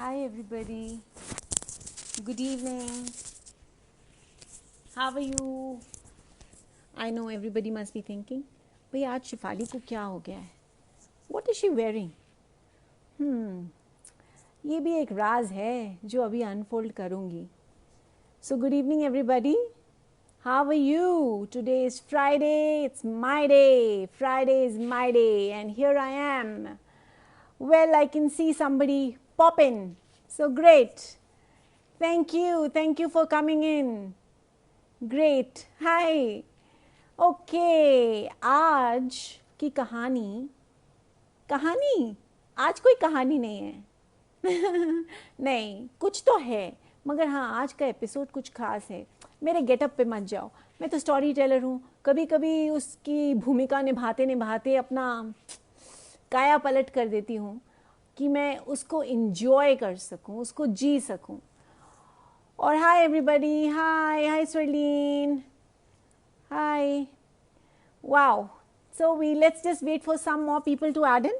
Hi everybody. Good evening. How are you? I know everybody must be thinking, भाई आज शिफाली को क्या हो गया है? What is she wearing? ये भी एक राज है जो अभी अनफोल्ड करूँगी. So good evening everybody. How are you? Today is Friday. It's my day. Friday is my day and here I am. Well, I can see somebody pop in. So great. Thank you. Thank you for coming in. Great. Hi. Okay. आज की कहानी आज कोई कहानी नहीं है. नहीं, कुछ तो है, मगर हाँ आज का एपिसोड कुछ खास है. मेरे गेटअप पे मत जाओ, मैं तो स्टोरी टेलर हूँ. कभी कभी उसकी भूमिका निभाते निभाते अपना काया पलट कर देती हूँ कि मैं उसको इंजॉय कर सकूँ, उसको जी सकूँ. और hi everybody. Hi Swarleen. Hi. Wow. So let's just wait for some more people to add in.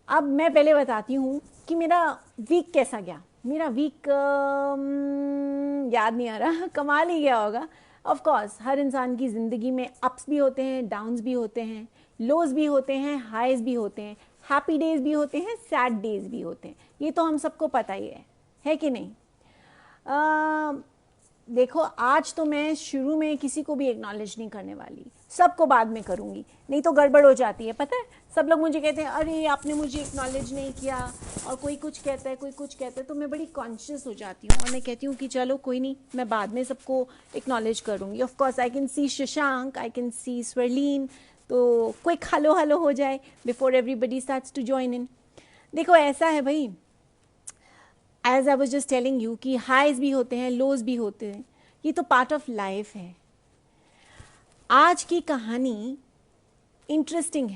अब मैं पहले बताती हूँ कि मेरा वीक कैसा गया. मेरा वीक याद नहीं आ रहा. कमाल ही गया होगा. ऑफ कोर्स हर इंसान की ज़िंदगी में अप्स भी होते हैं, डाउन्स भी होते हैं, लोज भी होते हैं, हाइज भी होते हैं, हैप्पी डेज भी होते हैं, सैड डेज भी होते हैं. ये तो हम सबको पता ही है कि नहीं? देखो, आज तो मैं शुरू में किसी को भी एक्नॉलेज नहीं करने वाली, सबको बाद में करूँगी, नहीं तो गड़बड़ हो जाती है. पता है, सब लोग मुझे कहते हैं अरे आपने मुझे एक्नॉलेज नहीं किया, और कोई कुछ कहता है, कोई कुछ कहता है, तो मैं बड़ी कॉन्शियस हो जाती हूँ और मैं कहती हूँ कि चलो कोई नहीं, मैं बाद में सबको एक्नॉलेज करूँगी. Of course I can see Shashank, I can see Swarleen, तो क्विक हेलो हेलो हो जाए before everybody starts to join in. देखो ऐसा है भाई, as I was just telling you कि हाइज भी होते हैं, लोज भी होते हैं. ये तो पार्ट ऑफ लाइफ है. आज की कहानी इंटरेस्टिंग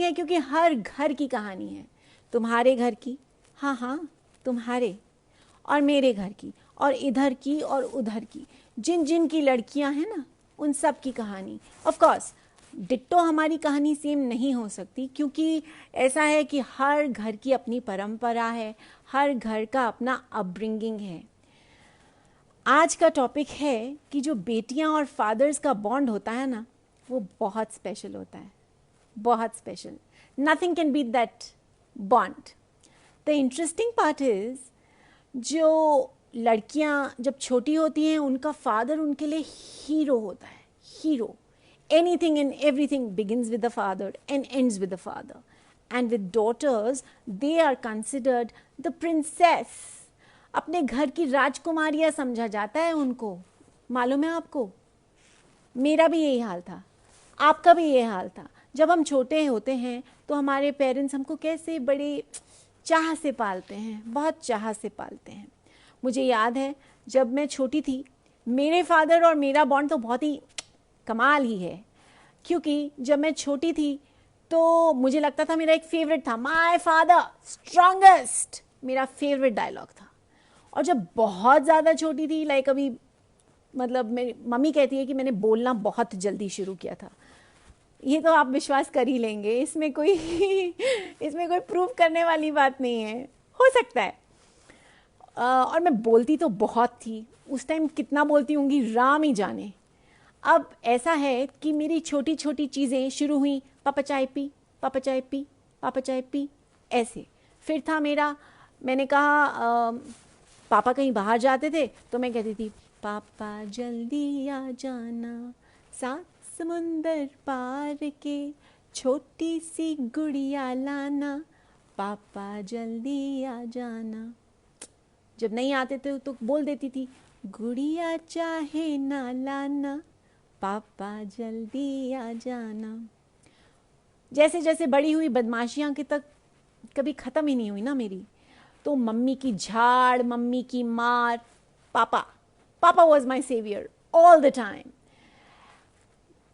है क्योंकि हर घर की कहानी है. तुम्हारे घर की, हाँ तुम्हारे और मेरे घर की, और इधर की और उधर की, जिन जिन की लड़कियां हैं ना, उन सब की कहानी. ऑफ कोर्स डिट्टो हमारी कहानी सेम नहीं हो सकती, क्योंकि ऐसा है कि हर घर की अपनी परंपरा है, हर घर का अपना अपब्रिंगिंग है. आज का टॉपिक है कि जो बेटियां और फादर्स का बॉन्ड होता है ना, वो बहुत स्पेशल होता है, बहुत special. Nothing can beat that bond. The interesting part is, जो लड़कियां जब छोटी होती हैं, उनका फादर उनके लिए हीरो होता है. Hero. Anything and everything begins with the father and ends with the father. And with daughters, they are considered the princess. अपने घर की राजकुमारियाँ समझा जाता है उनको. मालूम है आपको, मेरा भी यही हाल था, आपका भी यही हाल था. जब हम छोटे होते हैं तो हमारे पेरेंट्स हमको कैसे बड़े चाह से पालते हैं, बहुत चाह से पालते हैं. मुझे याद है जब मैं छोटी थी, मेरे फादर और मेरा बॉन्ड तो बहुत ही कमाल ही है. क्योंकि जब मैं छोटी थी तो मुझे लगता था, मेरा एक फेवरेट था, माय फादर स्ट्रॉन्गेस्ट, मेरा फेवरेट डायलॉग था. और जब बहुत ज़्यादा छोटी थी, लाइक अभी, मतलब मेरी मम्मी कहती है कि मैंने बोलना बहुत जल्दी शुरू किया था. ये तो आप विश्वास कर ही लेंगे, इसमें कोई इसमें कोई प्रूव करने वाली बात नहीं है, हो सकता है. और मैं बोलती तो बहुत थी उस टाइम, कितना बोलती होंगी राम ही जाने. अब ऐसा है कि मेरी छोटी छोटी चीज़ें शुरू हुई, पापा चाय पी, पापा चाय पी, पापा चाय पी, ऐसे. फिर था मेरा, मैंने कहा पापा कहीं बाहर जाते थे तो मैं कहती थी पापा जल्दी आ जाना, सात समुंदर पार के छोटी सी गुड़िया लाना, पापा जल्दी आ जाना. जब नहीं आते थे तो बोल देती थी गुड़िया चाहे ना लाना, पापा जल्दी आ जाना. जैसे जैसे बड़ी हुई, बदमाशियाँ की तक कभी ख़त्म ही नहीं हुई ना मेरी. तो मम्मी की झाड़, मम्मी की मार, papa was my saviour all the time.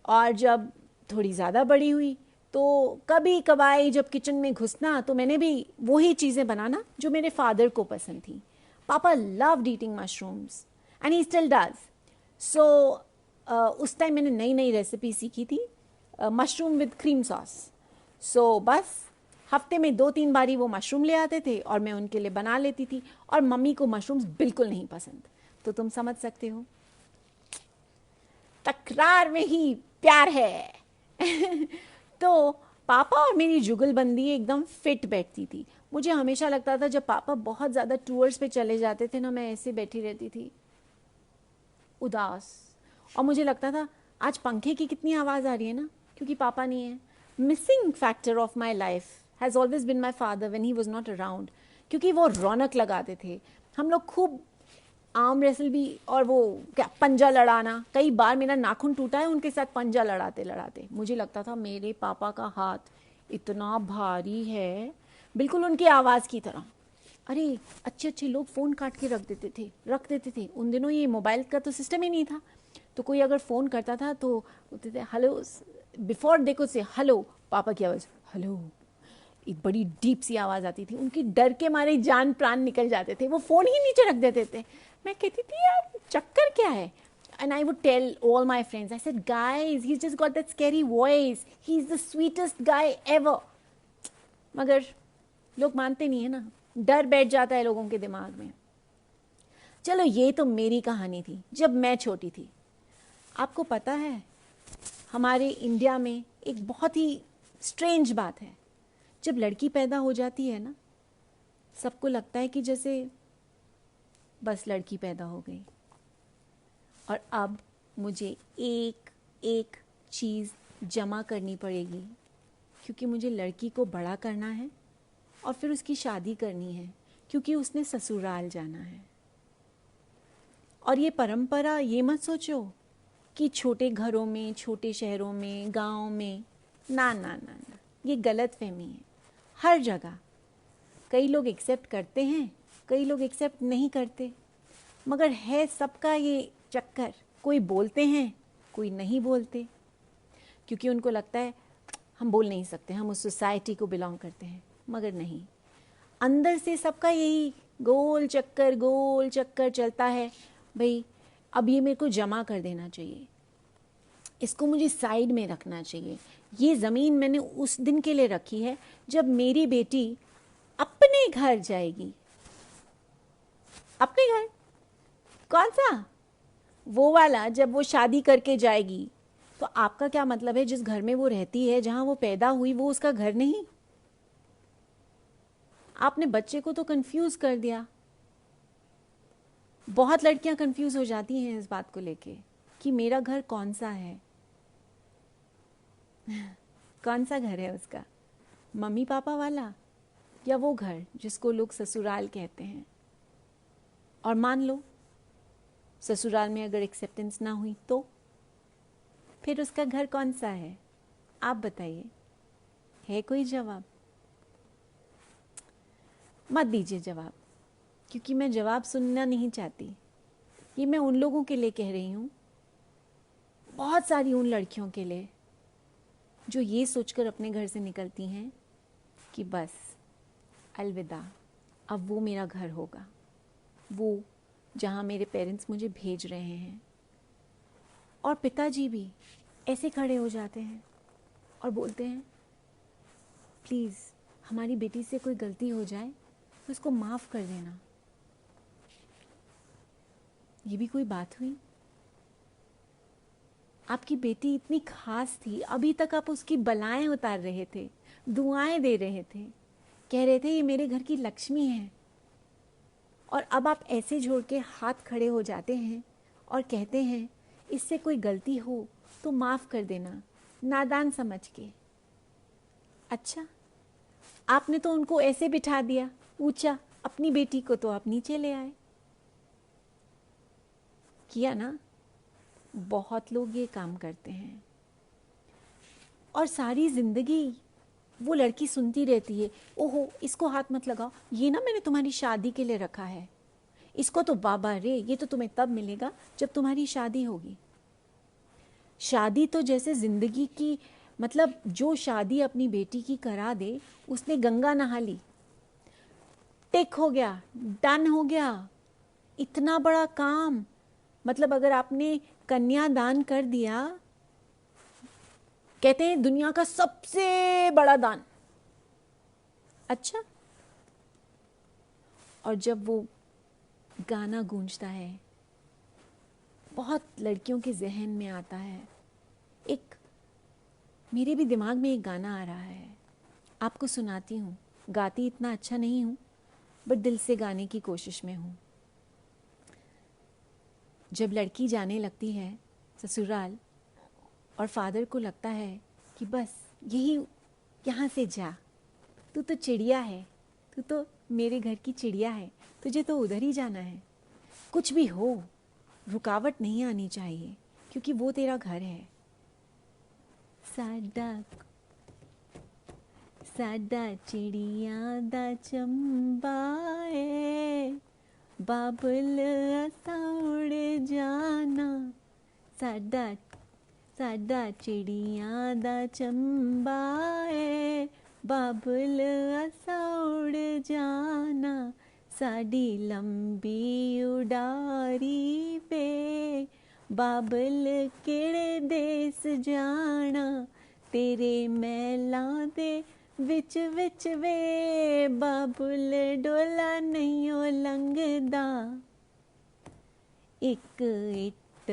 और जब थोड़ी ज़्यादा बड़ी हुई तो कभी कभाई जब किचन में घुसना, तो मैंने भी वही चीज़ें बनाना जो मेरे फादर को पसंद थी. पापा loved eating mushrooms and he still does. So उस टाइम मैंने नई नई रेसिपी सीखी थी, मशरूम विद क्रीम सॉस. सो बस हफ्ते में 2-3 बारी वो मशरूम ले आते थे और मैं उनके लिए बना लेती थी, और मम्मी को मशरूम्स बिल्कुल नहीं पसंद। तो तुम समझ सकते हो, तकरार में ही प्यार है। तो पापा और मेरी जुगलबंदी एकदम फिट बैठती थी। मुझे हमेशा लगता था जब पापा बहुत ज़्यादा टूर्स पे चले जाते थे ना, मैं ऐसे बैठी रहती थी उदास, और मुझे लगता था आज पंखे की कितनी आवाज़ आ रही है ना, क्योंकि पापा नहीं है। Missing factor of my life has always been my father when he was not around, क्योंकि वो रौनक लगाते थे। हम लोग खूब आर्म रेसल भी, और वो क्या पंजा लड़ाना, कई बार मेरा नाखून टूटा है उनके साथ पंजा लड़ाते लड़ाते। मुझे लगता था मेरे पापा का हाथ इतना भारी है, बिल्कुल उनकी आवाज़ की तरह। अरे अच्छे अच्छे लोग फ़ोन काट के रख देते थे। उन दिनों ये मोबाइल का तो सिस्टम ही नहीं था, तो कोई अगर फ़ोन करता था तो बोलते थे हेलो, बिफोर देखो से हेलो, पापा की आवाज़ हेलो, एक बड़ी डीप सी आवाज़ आती थी। उनकी डर के मारे जान प्राण निकल जाते थे, वो फ़ोन ही नीचे रख देते थे। मैं कहती थी यार चक्कर क्या है, and I would tell all my friends, I said guys, he's just got that scary voice, he's the sweetest guy ever। मगर लोग मानते नहीं है ना, डर बैठ जाता है लोगों के दिमाग में। चलो ये तो मेरी कहानी थी जब मैं छोटी थी। आपको पता है हमारे इंडिया में एक बहुत ही स्ट्रेंज बात है, जब लड़की पैदा हो जाती है ना, सबको लगता है कि जैसे बस लड़की पैदा हो गई, और अब मुझे एक एक चीज़ जमा करनी पड़ेगी, क्योंकि मुझे लड़की को बड़ा करना है और फिर उसकी शादी करनी है, क्योंकि उसने ससुराल जाना है। और ये परंपरा, ये मत सोचो कि छोटे घरों में, छोटे शहरों में, गाँव में, ना ना ना ना, ये गलत फहमी है। हर जगह कई लोग एक्सेप्ट करते हैं, कई लोग एक्सेप्ट नहीं करते, मगर है सबका ये चक्कर। कोई बोलते हैं, कोई नहीं बोलते, क्योंकि उनको लगता है हम बोल नहीं सकते, हम उस सोसाइटी को बिलोंग करते हैं। मगर नहीं, अंदर से सबका यही गोल चक्कर चलता है। भाई अब ये मेरे को जमा कर देना चाहिए, इसको मुझे साइड में रखना चाहिए। ये ज़मीन मैंने उस दिन के लिए रखी है जब मेरी बेटी अपने घर जाएगी। अपने घर कौन सा? वो वाला जब वो शादी करके जाएगी। तो आपका क्या मतलब है, जिस घर में वो रहती है, जहां वो पैदा हुई, वो उसका घर नहीं? आपने बच्चे को तो कंफ्यूज कर दिया। बहुत लड़कियां कंफ्यूज हो जाती हैं इस बात को लेके कि मेरा घर कौन सा है। कौन सा घर है उसका, मम्मी पापा वाला या वो घर जिसको लोग ससुराल कहते हैं? और मान लो ससुराल में अगर एक्सेप्टेंस ना हुई तो फिर उसका घर कौन सा है? आप बताइए, है कोई जवाब? मत दीजिए जवाब, क्योंकि मैं जवाब सुनना नहीं चाहती। ये मैं उन लोगों के लिए कह रही हूँ, बहुत सारी उन लड़कियों के लिए जो ये सोचकर अपने घर से निकलती हैं कि बस अलविदा, अब वो मेरा घर होगा, वो जहाँ मेरे पेरेंट्स मुझे भेज रहे हैं। और पिताजी भी ऐसे खड़े हो जाते हैं और बोलते हैं प्लीज़ हमारी बेटी से कोई गलती हो जाए तो उसको माफ़ कर देना। ये भी कोई बात हुई? आपकी बेटी इतनी खास थी, अभी तक आप उसकी बलाएं उतार रहे थे, दुआएं दे रहे थे, कह रहे थे ये मेरे घर की लक्ष्मी है, और अब आप ऐसे जोड़ के हाथ खड़े हो जाते हैं और कहते हैं इससे कोई गलती हो तो माफ़ कर देना, नादान समझ के। अच्छा, आपने तो उनको ऐसे बिठा दिया ऊंचा, अपनी बेटी को तो आप नीचे ले आए। किया ना? बहुत लोग ये काम करते हैं और सारी ज़िंदगी वो लड़की सुनती रहती है, ओहो इसको हाथ मत लगाओ, ये ना मैंने तुम्हारी शादी के लिए रखा है, इसको तो बाबा रे, ये तो तुम्हें तब मिलेगा जब तुम्हारी शादी होगी। शादी तो जैसे ज़िंदगी की, मतलब जो शादी अपनी बेटी की करा दे, उसने गंगा नहा ली, टिक हो गया, डन हो गया, इतना बड़ा काम। मतलब अगर आपने कन्यादान कर दिया, कहते हैं दुनिया का सबसे बड़ा दान, अच्छा। और जब वो गाना गूंजता है, बहुत लड़कियों के जहन में आता है। एक मेरे भी दिमाग में एक गाना आ रहा है, आपको सुनाती हूँ। गाती इतना अच्छा नहीं हूँ, बट दिल से गाने की कोशिश में हूँ। जब लड़की जाने लगती है ससुराल और फादर को लगता है कि बस यही, यहाँ से जा, तू तो चिड़िया है, तू तो मेरे घर की चिड़िया है, तुझे तो उधर ही जाना है। कुछ भी हो, रुकावट नहीं आनी चाहिए, क्योंकि वो तेरा घर है। साडा साडा चिड़िया दा चंबा है, बाबल असा उड़ जाना। साडा साडा चिड़िया दा चंबा है, बाबल असा उड़ जाना। साडी लंबी उडारी पे, बाबल केड़े देस जाना। तेरे मैलां दे विच विच वे, बाबुल डोला नहीं ओ लंघदा। एक इट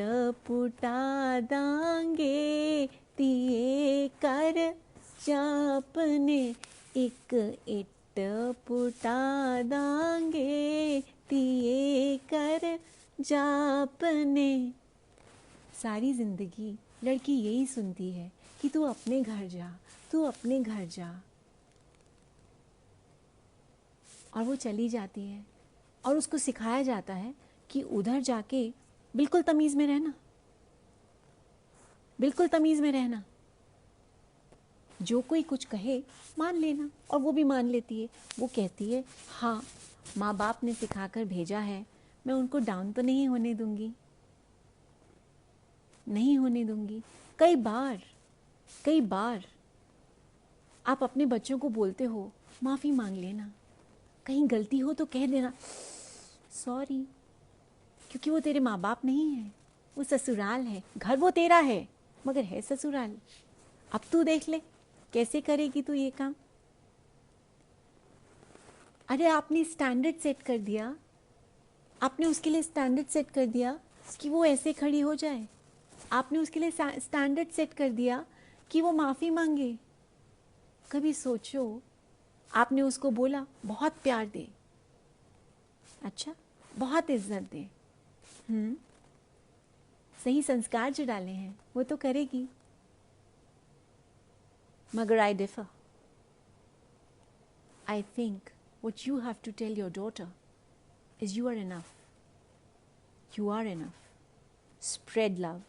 पुटा दांगे, तिए कर चापने। एक इट पुटा दांगे, तिए कर जापने। सारी जिंदगी लड़की यही सुनती है कि तू अपने घर जा, तू अपने घर जा। और वो चली जाती है और उसको सिखाया जाता है कि उधर जाके बिल्कुल तमीज़ में रहना, बिल्कुल तमीज़ में रहना। जो कोई कुछ कहे मान लेना, और वो भी मान लेती है। वो कहती है हाँ, माँ बाप ने सिखाकर भेजा है, मैं उनको डाउन तो नहीं होने दूंगी, नहीं होने दूंगी। कई बार आप अपने बच्चों को बोलते हो माफ़ी मांग लेना, कहीं गलती हो तो कह देना सॉरी, क्योंकि वो तेरे माँ बाप नहीं है, वो ससुराल है। घर वो तेरा है, मगर है ससुराल। अब तू देख ले कैसे करेगी तू ये काम। अरे आपने स्टैंडर्ड सेट कर दिया, आपने उसके लिए स्टैंडर्ड सेट कर दिया कि वो ऐसे खड़ी हो जाए। आपने उसके लिए स्टैंडर्ड सेट कर दिया कि वो माफ़ी मांगे। कभी सोचो, आपने उसको बोला बहुत प्यार दे, अच्छा बहुत इज्जत दे, सही संस्कार जो डाले हैं वो तो करेगी। मगर आई differ. I think what you have to tell your daughter is you are enough. You are enough. Spread love.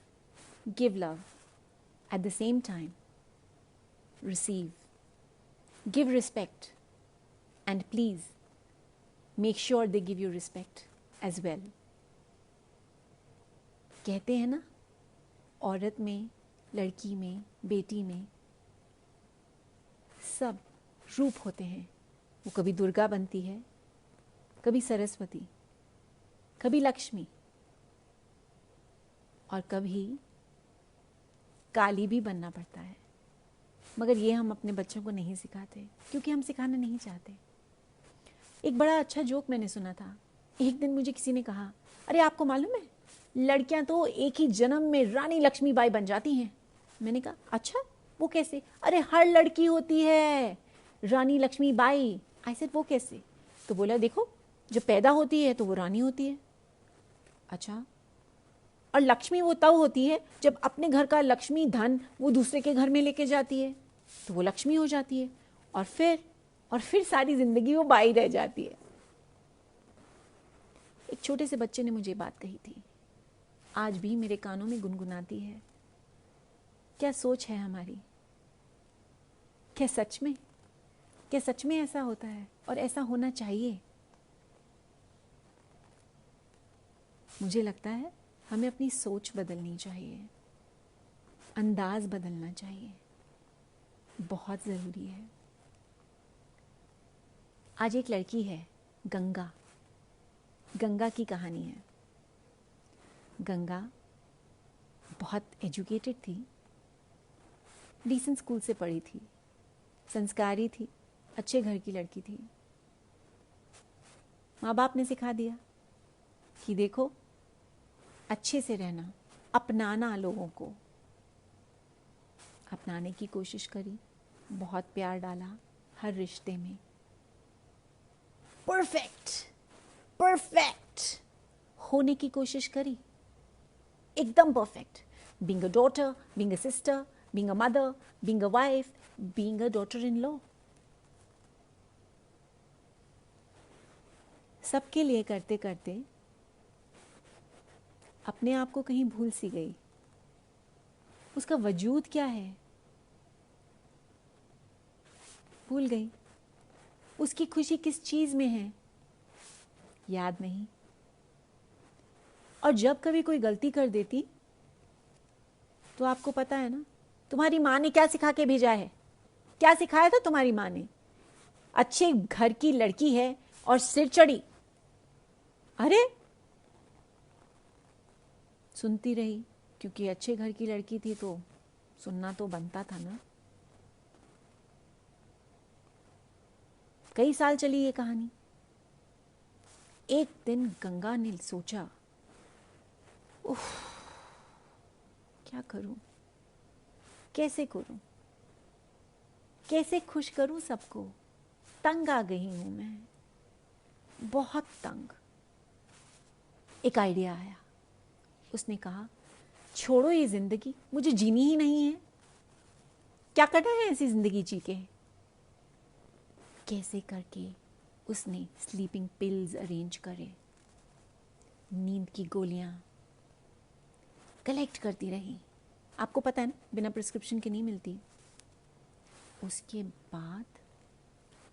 Give love. At the same time, receive. Give respect. And please, make sure they give you respect as well. कहते हैं ना, औरत में, लड़की में, बेटी में सब रूप होते हैं। वो कभी दुर्गा बनती है, कभी सरस्वती, कभी लक्ष्मी, और कभी काली भी बनना पड़ता है। मगर ये हम अपने बच्चों को नहीं सिखाते, क्योंकि हम सिखाना नहीं चाहते। एक बड़ा अच्छा जोक मैंने सुना था। एक दिन मुझे किसी ने कहा, अरे आपको मालूम है लड़कियां तो एक ही जन्म में रानी लक्ष्मीबाई बन जाती हैं। मैंने कहा अच्छा, वो कैसे? अरे हर लड़की होती है रानी लक्ष्मीबाई। आई सेड वो कैसे? तो बोला देखो, जब पैदा होती है तो वो रानी होती है। अच्छा, और लक्ष्मी वो तब होती है जब अपने घर का लक्ष्मी धन वो दूसरे के घर में लेके जाती है, तो वो लक्ष्मी हो जाती है। और फिर सारी जिंदगी वो बाई रह जाती है। एक छोटे से बच्चे ने मुझे बात कही थी, आज भी मेरे कानों में गुनगुनाती है। क्या सोच है हमारी? क्या सच में ऐसा होता है और ऐसा होना चाहिए? मुझे लगता है हमें अपनी सोच बदलनी चाहिए, अंदाज बदलना चाहिए, बहुत ज़रूरी है। आज एक लड़की है गंगा की कहानी है। गंगा बहुत एजुकेटेड थी, डिसेंट स्कूल से पढ़ी थी, संस्कारी थी, अच्छे घर की लड़की थी। माँ बाप ने सिखा दिया कि देखो अच्छे से रहना, अपनाना, लोगों को अपनाने की कोशिश करी, बहुत प्यार डाला हर रिश्ते में। परफेक्ट परफेक्ट होने की कोशिश करी, एकदम perfect. Being a daughter, being a sister, being a mother, being a wife, being a daughter in law, सबके लिए करते करते अपने आप को कहीं भूल सी गई। उसका वजूद क्या है भूल गई। उसकी खुशी किस चीज में है याद नहीं। और जब कभी कोई गलती कर देती तो आपको पता है ना, तुम्हारी माँ ने क्या सिखा के भेजा है? क्या सिखाया था तुम्हारी माँ ने? अच्छे घर की लड़की है और सिर चढ़ी। अरे सुनती रही, क्योंकि अच्छे घर की लड़की थी तो सुनना तो बनता था ना। कई साल चली ये कहानी। एक दिन गंगा ने सोचा, उफ, क्या करूं, कैसे करूं, कैसे खुश करूं सबको। तंग आ गई हूं मैं, बहुत तंग। एक आइडिया आया। उसने कहा, छोड़ो ये जिंदगी, मुझे जीनी ही नहीं है। क्या करना है ऐसी जिंदगी जी के। कैसे करके उसने स्लीपिंग पिल्स अरेंज करे, नींद की गोलियां कलेक्ट करती रही। आपको पता है ना, बिना प्रिस्क्रिप्शन के नहीं मिलती। उसके बाद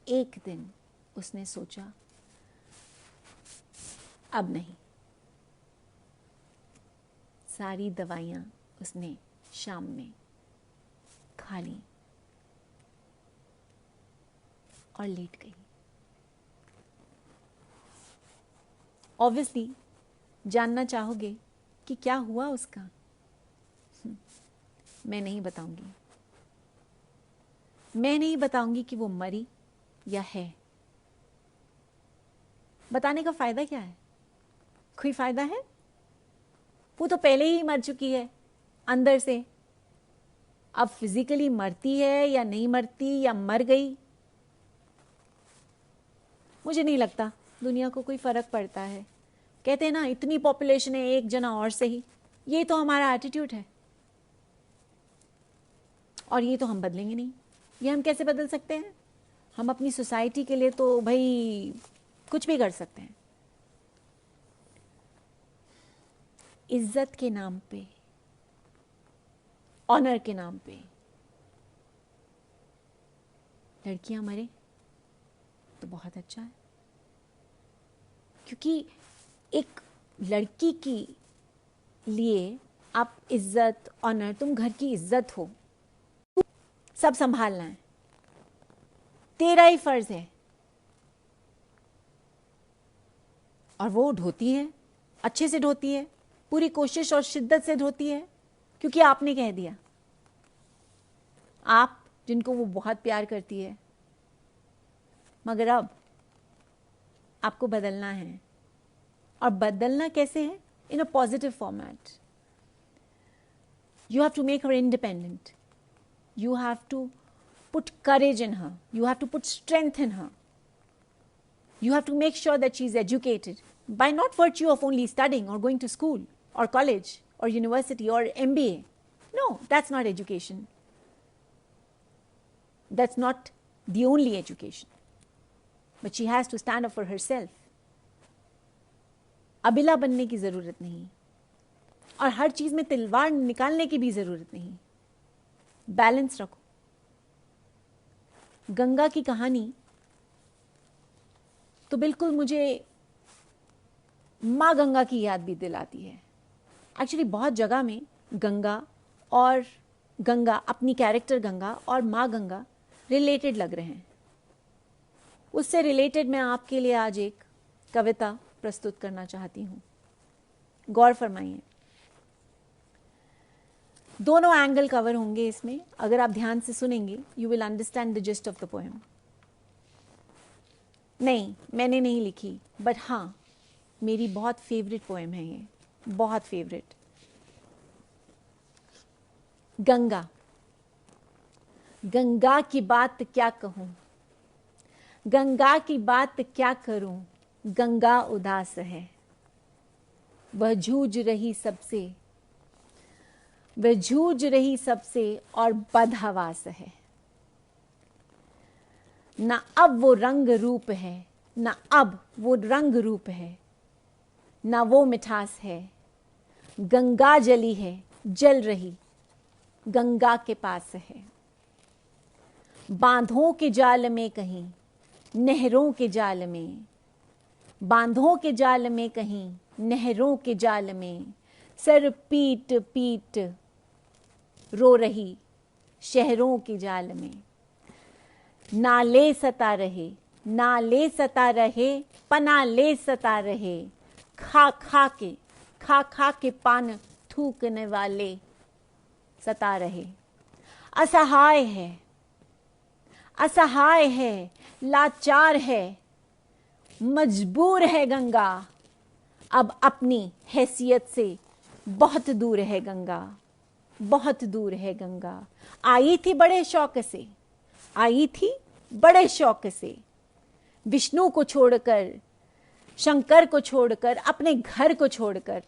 एक दिन उसने सोचा, अब नहीं। सारी दवाइयां उसने शाम में खा ली और लेट गई। ऑब्वियसली जानना चाहोगे कि क्या हुआ उसका। मैं नहीं बताऊंगी। मैं नहीं बताऊंगी कि वो मरी या है। बताने का फायदा क्या है? कोई फायदा है? वो तो पहले ही मर चुकी है अंदर से। अब फिजिकली मरती है या नहीं मरती या मर गई, मुझे नहीं लगता दुनिया को कोई फर्क पड़ता है। कहते हैं ना, इतनी पॉपुलेशन है, एक जना और सही। ये तो हमारा एटीट्यूड है और ये तो हम बदलेंगे नहीं। ये हम कैसे बदल सकते हैं? हम अपनी सोसाइटी के लिए तो भाई कुछ भी कर सकते हैं। इज्जत के नाम पे, ऑनर के नाम पे लड़कियां मरे तो बहुत अच्छा है। क्योंकि एक लड़की की लिए आप इज्जत, ऑनर, तुम घर की इज्जत हो, सब संभालना है, तेरा ही फर्ज है। और वो ढोती है, अच्छे से ढोती है, पूरी कोशिश और शिद्दत से ढोती है, क्योंकि आपने कह दिया। आप जिनको वो बहुत प्यार करती है। मगर अब आपको बदलना है। और बदलना कैसे है? In a positive format. You have to make her independent. You have to put courage in her. You have to put strength in her. You have to make sure that she's educated by not virtue of only studying or going to school or college or university or MBA. No, that's not education. That's not the only education. But she has to stand up for herself. अबिला बनने की ज़रूरत नहीं और हर चीज़ में तलवार निकालने की भी ज़रूरत नहीं। बैलेंस रखो। गंगा की कहानी तो बिल्कुल मुझे माँ गंगा की याद भी दिलाती है। एक्चुअली बहुत जगह में गंगा और गंगा, अपनी कैरेक्टर गंगा और माँ गंगा रिलेटेड लग रहे हैं। उससे रिलेटेड मैं आपके लिए आज एक कविता प्रस्तुत करना चाहती हूँ। गौर फरमाइए। दोनों एंगल कवर होंगे इसमें। अगर आप ध्यान से सुनेंगे, you will understand the gist of the poem. नहीं, मैंने नहीं लिखी, बट हाँ मेरी बहुत फेवरेट पोएम है ये, बहुत फेवरेट। गंगा। गंगा की बात क्या कहूँ, गंगा की बात क्या करूँ, गंगा उदास है, वह जूझ रही सबसे, वह जूझ रही सबसे और बदहवास है। ना अब वो रंग रूप है, ना अब वो रंग रूप है, ना वो मिठास है। गंगा जली है, जल रही, गंगा के पास है। बांधों के जाल में कहीं, नहरों के जाल में, बांधों के जाल में कहीं, नहरों के जाल में, सर पीट पीट रो रही शहरों के जाल में। नाले सता रहे, नाले सता रहे, पना ले सता रहे, खा खा के पान थूकने वाले सता रहे। असहाय है, असहाय है, लाचार है, मजबूर है गंगा, अब अपनी हैसियत से बहुत दूर है गंगा, बहुत दूर है गंगा। आई थी बड़े शौक से, आई थी बड़े शौक से, विष्णु को छोड़कर, शंकर को छोड़कर, अपने घर को छोड़कर।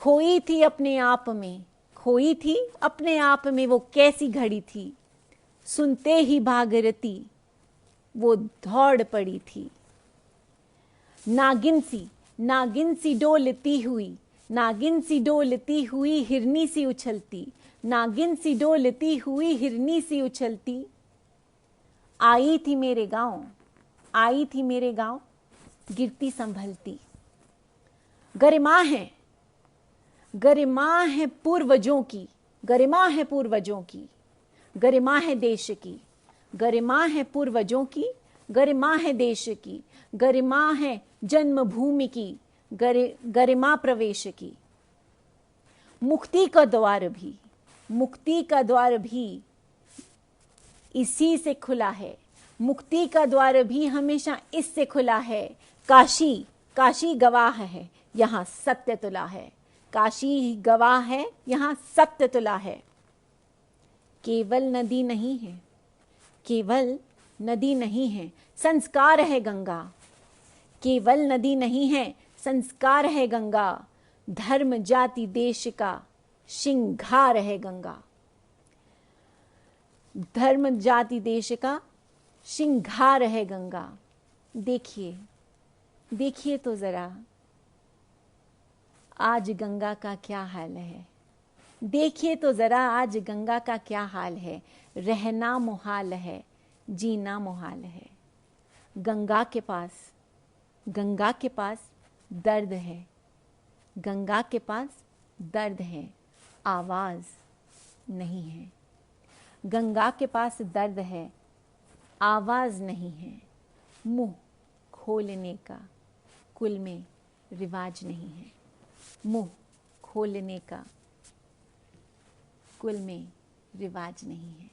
खोई थी अपने आप में, खोई थी अपने आप में, वो कैसी घड़ी थी, सुनते ही भागीरथी वो दौड़ पड़ी थी। नागिन सी डोलती हुई, नागिन सी डोलती हुई, हिरनी सी उछलती, नागिन सी डोलती हुई, हिरनी सी उछलती। आई थी मेरे गांव, आई थी मेरे गांव, गिरती संभलती। गरिमा है, गरिमा है पूर्वजों की, गरिमा है पूर्वजों की, गरिमा है देश की, गरिमा है पूर्वजों की, गरिमा है देश की, गरिमा है जन्मभूमि की, गरिमा प्रवेश की। मुक्ति का द्वार भी, मुक्ति का द्वार भी इसी से खुला है, मुक्ति का द्वार भी हमेशा इससे खुला है। काशी, काशी गवाह है, यहाँ सत्य तुला है, काशी गवाह है, यहाँ सत्य तुला है। केवल नदी नहीं है, केवल नदी नहीं है, संस्कार है गंगा, केवल नदी नहीं है, संस्कार है गंगा। धर्म जाति देश का श्रृंगार है गंगा, धर्म जाति देश का श्रृंगार है गंगा। देखिए, देखिए तो जरा आज गंगा का क्या हाल है, देखिए तो जरा आज गंगा का क्या हाल है। रहना मुहाल है, जीना मुहाल है। गंगा के पास, गंगा के पास दर्द है, गंगा के पास दर्द है, आवाज नहीं है। गंगा के पास दर्द है, आवाज नहीं है। मुंह खोलने का कुल में रिवाज नहीं है, मुंह खोलने का कुल में रिवाज नहीं है।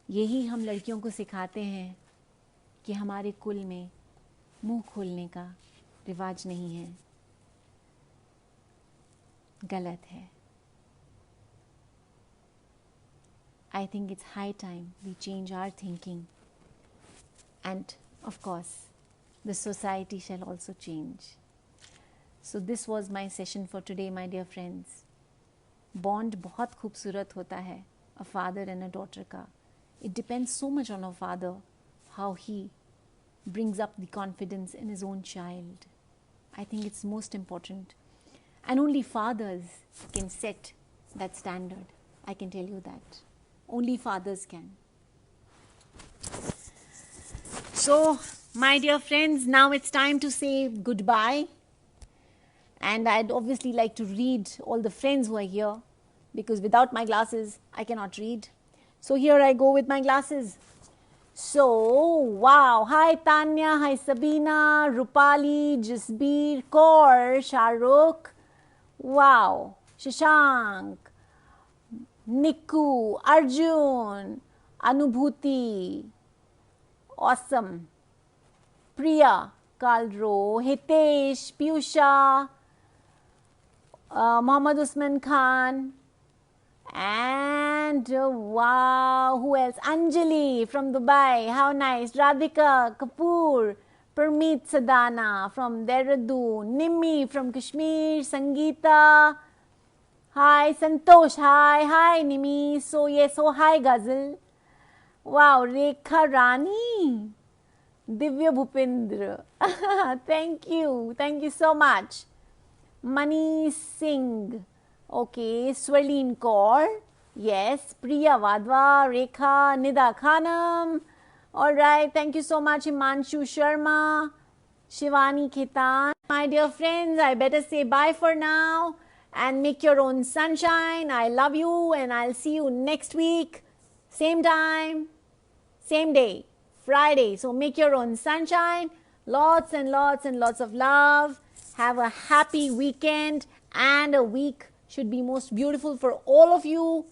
यही हम लड़कियों को सिखाते हैं कि हमारे कुल में मुंह खोलने का रिवाज नहीं है, गलत है। I think it's high time we change our thinking, and of course the society shall also change. So this was my session for today, my dear friends. Bond बहुत खूबसूरत होता है, a father and a daughter का. It depends so much on a father, how he brings up the confidence in his own child. I think it's most important. And only fathers can set that standard. I can tell you that. Only fathers can. So, my dear friends, now it's time to say goodbye. And I'd obviously like to read all the friends who are here, because without my glasses, I cannot read. So here I go with my glasses. So, wow. Hi Tanya, hi Sabina, Rupali, Jasbir, Kaur, Shahrukh. Wow. Shashank, Niku, Arjun, Anubhuti. awesome. Priya, Kalro, Hitesh, Piyusha, Mohammad Usman Khan, and wow, who else? Anjali from Dubai, how nice. Radhika Kapoor, Permeet Sadana from Dehradun, Nimmi from Kashmir, Sangeeta, hi. Santosh, hi Nimmi. So yes, so hi Ghazal. Wow, Rekha Rani, Divya Bhupendra. Thank you so much. Mani Singh, okay, Swarleen Kaur, yes, Priya Vadwa, Rekha, Nida Khanam, alright, thank you so much, Himanshu Sharma, Shivani Khitan. My dear friends, I better say bye for now and make your own sunshine. I love you and I'll see you next week, same time, same day, Friday. So make your own sunshine. Lots and lots and lots of love. Have a happy weekend, and a week should be most beautiful for all of you.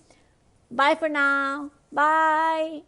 Bye for now. Bye.